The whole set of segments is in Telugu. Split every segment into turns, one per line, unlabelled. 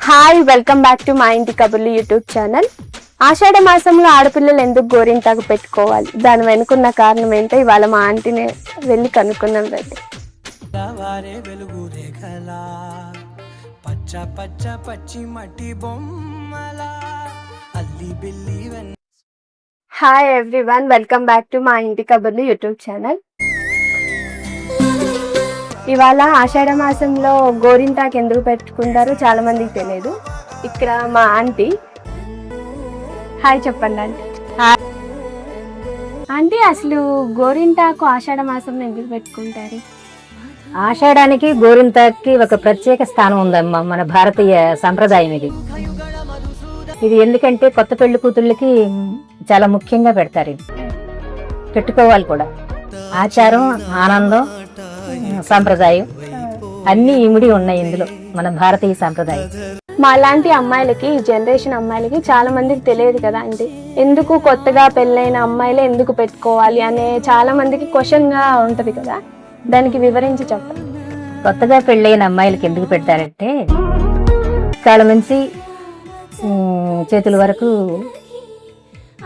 హాయ్, వెల్కమ్ బ్యాక్ టు మా ఇంటి కబుర్లు యూట్యూబ్ ఛానల్. ఆషాఢ మాసంలో ఆడపిల్లలు ఎందుకు గోరింటాకు పెట్టుకోవాలి, దాని వెనుకున్న కారణం ఏంటో ఇవాళ మా ఆంటీని వెళ్ళి కనుక్కున్నాం. రండి. Hi everyone, welcome back to మా ఇంటి కబుర్లు యూట్యూబ్ ఛానల్. ఇవాళ ఆషాఢ మాసంలో గోరింటాకు ఎందుకు పెట్టుకుంటారో చాలా మందికి తెలియదు. ఇక్కడ మా ఆంటీ. హాయ్ చెప్పండి ఆంటీ. ఆంటీ, అసలు గోరింటాకు ఆషాఢ మాసంలో ఎందుకు పెట్టుకుంటారు?
ఆషాఢానికి గోరింటాకి ఒక ప్రత్యేక స్థానం ఉందమ్మా. మన భారతీయ సంప్రదాయం ఇది ఎందుకంటే కొత్త పెళ్లి కూతుళ్ళకి చాలా ముఖ్యంగా పెడతారు. ఇది పెట్టుకోవాలి కూడా. ఆచారం, ఆనందం, సాంప్రదాయం అన్ని ఇమిడి ఉన్నాయి ఇందులో, మన భారతీయ సాంప్రదాయం.
మా లాంటి అమ్మాయిలకి, జనరేషన్ అమ్మాయిలకి చాలా మందికి తెలియదు కదా అండి. ఎందుకు కొత్తగా పెళ్ళైన అమ్మాయిలే ఎందుకు పెట్టుకోవాలి అనే చాలా మందికి క్వశ్చన్ గా ఉంటది కదా, దానికి వివరించి చెప్పండి.
కొత్తగా పెళ్ళైన అమ్మాయిలకి ఎందుకు పెడతారంటే, కాళ్ళ నుంచి చేతుల వరకు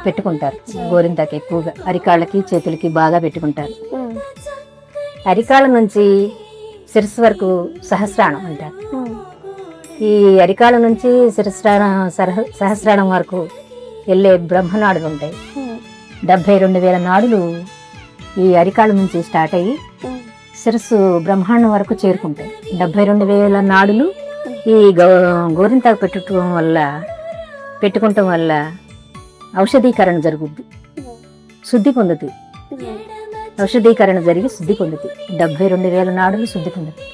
పెట్టుకుంటారు గోరింటాకు. ఎక్కువగా అరికాళ్ళకి చేతులకి బాగా పెట్టుకుంటారు. అరికాళ్ళ నుంచి శిరస్సు వరకు సహస్రాణం అంటారు. ఈ అరికాళ్ళ నుంచి సహస్రాణం వరకు వెళ్ళే బ్రహ్మనాడులు ఉంటాయి. 72,000 నాడులు ఈ అరికాళ్ళ నుంచి స్టార్ట్ అయ్యి శిరస్సు బ్రహ్మాండం వరకు చేరుకుంటాయి. 72,000 నాడులు ఈ గోరింటాకు పెట్టుకుంటాం వల్ల ఔషధీకరణ జరుగుద్ది, శుద్ధి పొందుతుంది. ఔషధీకరణ జరిగి శుద్ధి పొందుతుంది. 72,000 నాడులు శుద్ధి పొందుతుంది.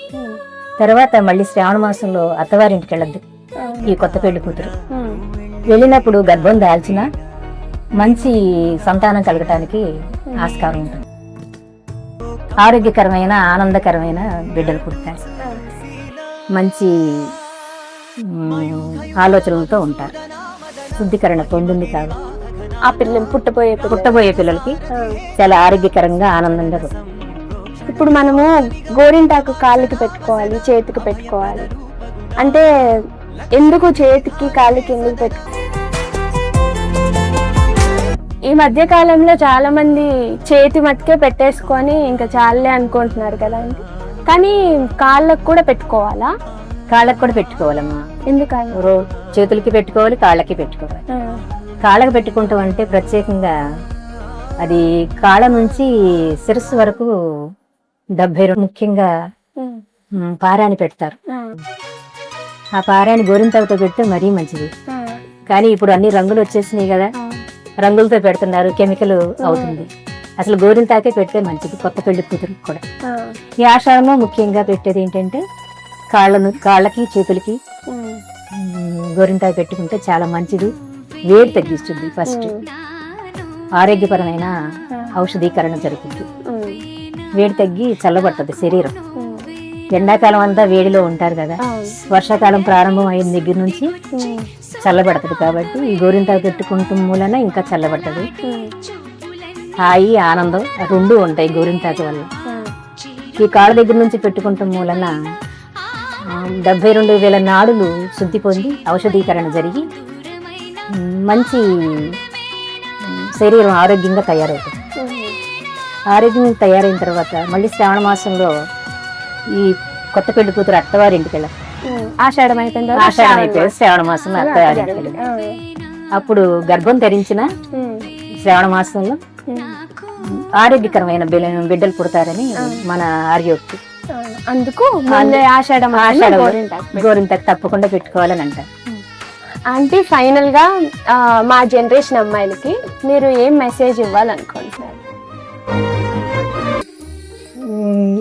తర్వాత మళ్ళీ శ్రావణ మాసంలో అత్తవారింటికి వెళ్ళద్దు ఈ కొత్త పెళ్లి కూతురు. వెళ్ళినప్పుడు గర్భం దాల్చిన మంచి సంతానం కలగటానికి ఆస్కారం ఉంటుంది. ఆరోగ్యకరమైన, ఆనందకరమైన బిడ్డలు పుడతారు. మంచి ఆలోచనలతో ఉంటారు. శుద్ధీకరణ పొందింది కాదు.
ఆ పిల్లలు
పుట్టబోయే పిల్లలకి చాలా ఆరోగ్యకరంగా, ఆనందంగా.
ఇప్పుడు మనము గోరింటాకు కాళ్ళకి పెట్టుకోవాలి, చేతికి పెట్టుకోవాలి అంటే ఎందుకు చేతికి కాళ్ళకి ఎందుకు ఈ మధ్య కాలంలో చాలా మంది చేతి మట్టుకే పెట్టేసుకొని ఇంకా చాలే అనుకుంటున్నారు కదా అండి. కానీ కాళ్ళకు కూడా పెట్టుకోవాలా?
కాళ్ళకి కూడా పెట్టుకోవాలమ్మా.
ఎందుకని?
చేతులకి పెట్టుకోవాలి, కాళ్ళకి పెట్టుకోవాలి. కాళ్ళకి పెట్టుకుంటాం అంటే ప్రత్యేకంగా అది కాళ్ళ నుంచి శిరస్సు వరకు 72 ముఖ్యంగా పారాని పెడతారు. ఆ పారాని గోరింటాకుతో పెడితే మరీ మంచిది. కానీ ఇప్పుడు అన్ని రంగులు వచ్చేసినాయి కదా, రంగులతో పెడుతున్నారు, కెమికల్ అవుతుంది. అసలు గోరింటాకే పెడితే మంచిది కొత్త పెళ్లి కూతురికి కూడా. ఈ ఆషాఢంలో ముఖ్యంగా పెట్టేది ఏంటంటే కాళ్ళకి చేతులకి గోరింటాకు పెట్టుకుంటే చాలా మంచిది. వేడి తగ్గిస్తుంది. ఫస్ట్ ఆరోగ్యపరమైన ఔషధీకరణ జరుగుతుంది. వేడి తగ్గి చల్లబడుతుంది శరీరం. ఎండాకాలం అంతా వేడిలో ఉంటారు కదా, వర్షాకాలం ప్రారంభం అయిన దగ్గర నుంచి చల్లబడుతుంది. కాబట్టి ఈ గోరింటాకు పెట్టుకుంటూ మూలన ఇంకా చల్లబడుతుంది. హాయి, ఆనందం రెండు ఉంటాయి గోరింటాకు వల్ల. ఈ కాళ్ళ దగ్గర నుంచి పెట్టుకుంటూ మూలన 72,000 నాడులు శుద్ధి పొంది ఔషధీకరణ జరిగి మంచి శరీరం ఆరోగ్యంగా తయారవుతుంది. ఆరోగ్యంగా తయారైన తర్వాత మళ్ళీ శ్రావణ మాసంలో ఈ కొత్త పెళ్లి కూతురు అత్తవారింటికి వెళ్ళాలి.
ఆషాఢం
అయిపోయి శ్రావణ మాసంలో అత్తవారింటికి వెళ్ళాలి. అప్పుడు గర్భం ధరించిన శ్రావణ మాసంలో ఆరోగ్యకరమైన బిడ్డలు పుడతారని మన ఆర్యోక్తి.
అందుకు ఆషాఢం
గోరింటాకు తప్పకుండా పెట్టుకోవాలని అంటారు.
ఆంటీ, ఫైనల్ గా మా జనరేషన్ అమ్మాయిలకి మీరు ఏం మెసేజ్ ఇవ్వాలనుకుంటున్నారు?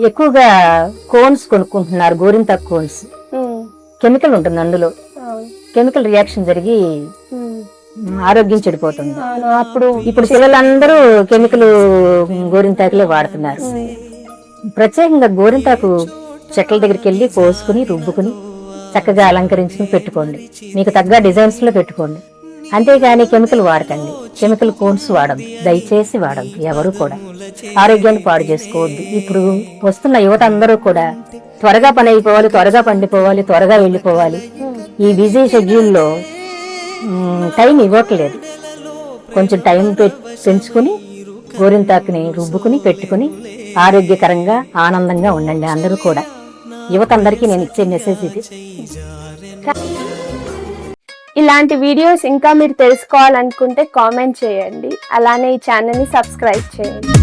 ఎక్కువగా కోన్స్ కొనుక్కుంటున్నారు. గోరింటాకు కోన్స్ కెమికల్ ఉంటుంది, అందులో కెమికల్ రియాక్షన్ జరిగి ఆరోగ్యం చెడిపోతుంది. ఇప్పుడు పిల్లలందరూ కెమికల్ గోరింటాకులే వాడుతున్నారు. ప్రత్యేకంగా గోరింటాకు చెట్ల దగ్గరికి వెళ్ళి కోసుకుని రుబ్బుకుని చక్కగా అలంకరించుకుని పెట్టుకోండి. మీకు తగ్గ డిజైన్స్ లో పెట్టుకోండి. అంతేగాని కెమికల్ వాడకండి. కెమికల్ కోన్స్ వాడద్దు, దయచేసి వాడద్దు. ఎవరు కూడా ఆరోగ్యాన్ని పాడు చేసుకోవద్దు. ఇప్పుడు వస్తున్న యువత అందరూ కూడా త్వరగా పని అయిపోవాలి, త్వరగా పండిపోవాలి, త్వరగా వెళ్ళిపోవాలి. ఈ బిజీ షెడ్యూల్లో టైం ఇవ్వట్లేదు. కొంచెం టైం పెంచుకుని గోరింతాకుని రుబ్బుకుని పెట్టుకుని ఆరోగ్యకరంగా ఆనందంగా ఉండండి అందరూ కూడా. యువత అందరికీ నేను ఇచ్చే మెసేజ్ ఇది.
ఇలాంటి వీడియోస్ ఇంకా మీరు తెలుసుకోవాలనుకుంటే కామెంట్ చేయండి. అలానే ఈ ఛానల్ని సబ్స్క్రైబ్ చేయండి.